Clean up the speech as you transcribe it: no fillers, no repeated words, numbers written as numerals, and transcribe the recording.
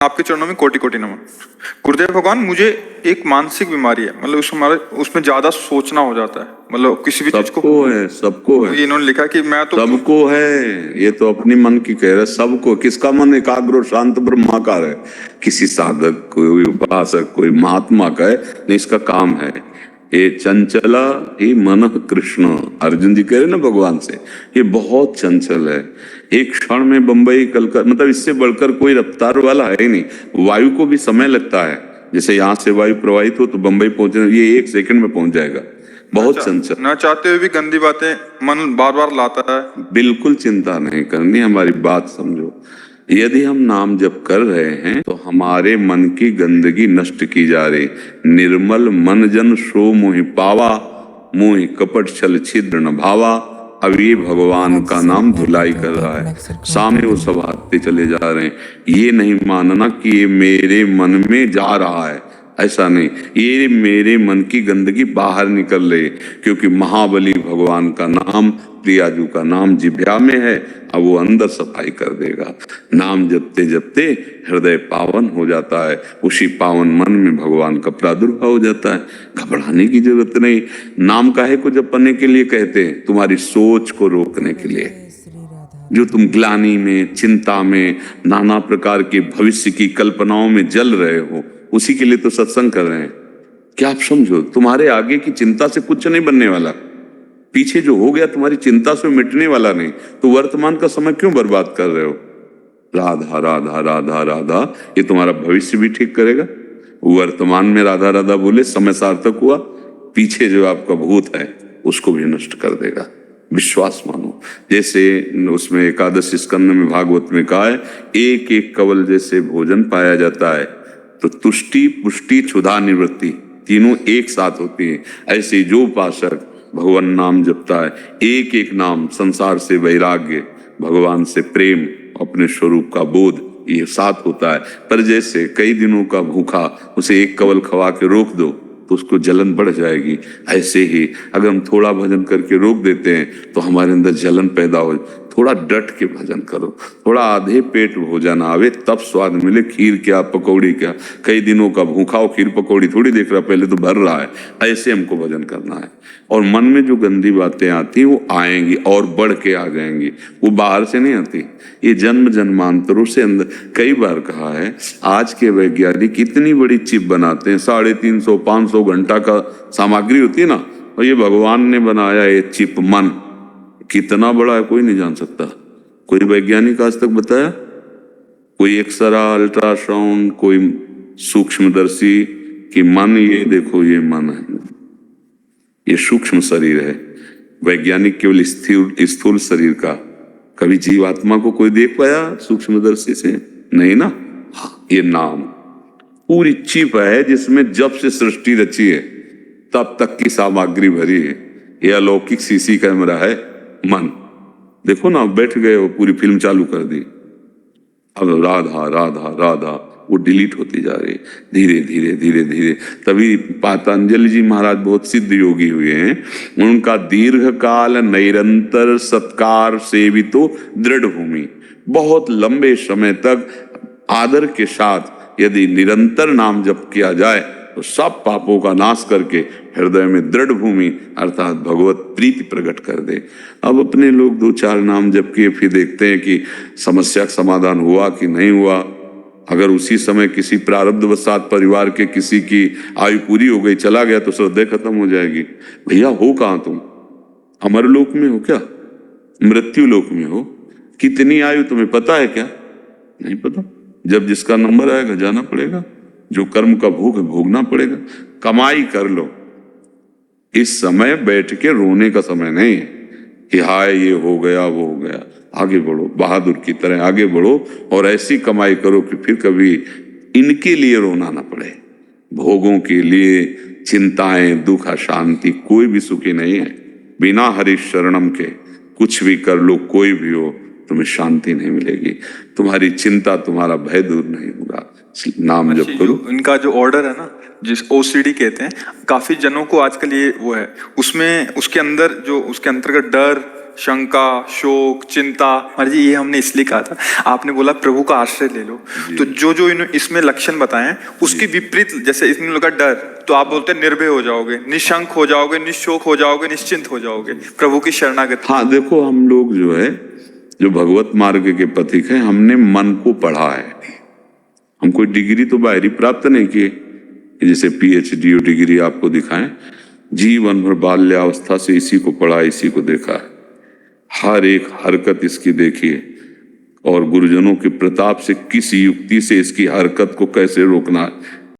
आपके चरणों में कोटि कोटि नमन। गुरुदेव भगवान, मुझे एक मानसिक बीमारी है, मतलब उसमें ज्यादा सोचना हो जाता है, मतलब किसी भी चीज को। सबको है। इन्होंने लिखा कि मैं तो सबको है, ये तो अपनी मन की कह रहे सबको। किसका मन एकाग्र और शांत ब्रह्माकार है? किसी साधक, कोई उपासक, कोई महात्मा का है नहीं, इसका काम है। ये चंचला ही मन कृष्ण, अर्जुन जी कह रहे ना भगवान से, ये बहुत चंचल है। एक क्षण में बंबई कलकत्ता, मतलब इससे बढ़कर कोई रफ्तार वाला है ही नहीं। वायु को भी समय लगता है, जैसे यहाँ से वायु प्रवाहित हो तो बंबई पहुंचने, ये 1 सेकंड में पहुंच जाएगा। बहुत चंचल, ना चाहते हुए भी गंदी बातें मन बार बार लाता है। बिल्कुल चिंता नहीं करनी, हमारी बात समझो। यदि हम नाम जप कर रहे हैं तो हमारे मन की गंदगी नष्ट की जा रही। निर्मल मन जन सो मोहि पावा, मोहि कपट छल छिद्र न भावा। अब ये भगवान का नाम धुलाई कर रहा है, सामने वो सब आते चले जा रहे हैं। ये नहीं मानना कि ये मेरे मन में जा रहा है, ऐसा नहीं। ये मेरे मन की गंदगी बाहर निकल रही, क्योंकि महाबली भगवान का नाम, प्रियाजू का नाम जिभ्या में है। अब वो अंदर सफाई कर देगा। नाम जपते जपते हृदय पावन हो जाता है, उसी पावन मन में भगवान का प्रादुर्भाव हो जाता है। घबराने की जरूरत नहीं। नाम काहे को जपने के लिए कहते हैं? तुम्हारी सोच को रोकने के लिए। जो तुम ग्लानि में, चिंता में, नाना प्रकार के भविष्य की कल्पनाओं में जल रहे हो, उसी के लिए तो सत्संग कर रहे हैं। क्या आप समझो, तुम्हारे आगे की चिंता से कुछ नहीं बनने वाला। पीछे जो हो गया तुम्हारी चिंता से मिटने वाला नहीं, तो वर्तमान का समय क्यों बर्बाद कर रहे हो? राधा राधा राधा राधा, ये तुम्हारा भविष्य भी ठीक करेगा। वर्तमान में राधा राधा बोले समय सार्थक हुआ, पीछे जो आपका भूत है उसको भी नष्ट कर देगा। विश्वास मानो। जैसे उसमें एकादश स्कंद में भागवत में कहा है, एक एक कवल जैसे भोजन पाया जाता है तो तुष्टि पुष्टि क्षुधा निवृत्ति तीनों एक साथ होती है। ऐसे जो उपासक भगवान नाम जपता है, एक एक नाम, संसार से वैराग्य, भगवान से प्रेम, अपने स्वरूप का बोध, ये साथ होता है। पर जैसे कई दिनों का भूखा, उसे एक कवल खवा के रोक दो तो उसको जलन बढ़ जाएगी। ऐसे ही अगर हम थोड़ा भजन करके रोक देते हैं तो हमारे अंदर जलन पैदा हो। थोड़ा डट के भजन करो, थोड़ा आधे पेट भोजन आवे तब स्वाद मिले। खीर क्या, पकौड़ी क्या, कई दिनों का भूखा हो, खीर पकौड़ी थोड़ी देख रहा, पहले तो भर रहा है। ऐसे हमको भजन करना है। और मन में जो गंदी बातें आती वो आएंगी और बढ़ के आ जाएंगी, वो बाहर से नहीं आती। ये जन्म जन्मांतरों से अंदर। कई बार कहा है, आज के वैज्ञानिक इतनी बड़ी चिप बनाते हैं, 350-500 घंटा का सामग्री होती है ना, और ये भगवान ने बनाया ये चिप मन कितना बड़ा है कोई नहीं जान सकता। कोई वैज्ञानिक आज तक बताया? कोई एक्सरा, अल्ट्रासाउंड, कोई सूक्ष्मदर्शी कि मन, ये देखो ये मन है, ये सूक्ष्म शरीर है। वैज्ञानिक केवल स्थूल शरीर का। कभी जीवात्मा को कोई देख पाया सूक्ष्मदर्शी से? नहीं ना। हाँ, ये नाम पूरी चिप है जिसमें जब से सृष्टि रची है तब तक की सामग्री भरी है। यह अलौकिक सीसी कैमरा है मन। देखो ना, बैठ गए हो, पूरी फिल्म चालू कर दी, अब राधा राधा राधा वो डिलीट होती जा रही है धीरे धीरे धीरे धीरे। तभी पतंजलि जी महाराज बहुत सिद्ध योगी हुए हैं। उनका दीर्घ काल निरंतर सत्कार सेवितो दृढ़ भूमि, बहुत लंबे समय तक आदर के साथ यदि निरंतर नाम जप किया जाए तो सब पापों का नाश करके हृदय में दृढ़ भूमि अर्थात भगवत प्रीति प्रकट कर दे। अब अपने लोग 2-4 नाम जप किए, फिर देखते हैं कि समस्या का समाधान हुआ कि नहीं हुआ। अगर उसी समय किसी प्रारब्धवशात परिवार के किसी की आयु पूरी हो गई, चला गया, तो श्रद्धा खत्म हो जाएगी। भैया हो कहाँ तुम? अमरलोक में हो क्या? मृत्यु लोक में हो? कितनी आयु तुम्हें पता है क्या? नहीं पता। जब जिसका नंबर आएगा जाना पड़ेगा, जो कर्म का भोग है भोगना पड़ेगा। कमाई कर लो, इस समय बैठ के रोने का समय नहीं है कि हाय ये हो गया वो हो गया। आगे बढ़ो, बहादुर की तरह आगे बढ़ो और ऐसी कमाई करो कि फिर कभी इनके लिए रोना ना पड़े। भोगों के लिए चिंताएं, दुख, अशांति, कोई भी सुखी नहीं है। बिना हरि शरणम के कुछ भी कर लो, कोई भी हो, तुम्हें शांति नहीं मिलेगी। तुम्हारी चिंता, तुम्हारा भय दूर नहीं होगा। नाम जप करो। इनका जो ऑर्डर है ना, जिस ओसीडी कहते हैं, काफी जनों को आजकल ये वो है, उसमें उसके अंदर जो उसके अंतर्गत डर, शंका, शोक, चिंता, महाराज जी ये हमने इसलिए कहा था, आपने बोला प्रभु का आश्रय ले लो, तो जो जो इसमें लक्षण बताए हैं उसकी विपरीत, जैसे इसमें लगा डर, तो आप बोलते हैं निर्भय हो जाओगे, निशंक हो जाओगे, निशोक हो जाओगे, निश्चिंत हो जाओगे, प्रभु की शरणागति। हाँ देखो, हम लोग जो है, जो भगवत मार्ग के पथिक है, हमने मन को पढ़ा है। हम कोई डिग्री तो बाहरी प्राप्त नहीं किए, जैसे पीएचडी डिग्री आपको दिखाएं, जीवन भर बाल्यावस्था से इसी को पढ़ा, इसी को देखा है, हर एक हरकत इसकी देखिए, और गुरुजनों के प्रताप से किस युक्ति से इसकी हरकत को कैसे रोकना है,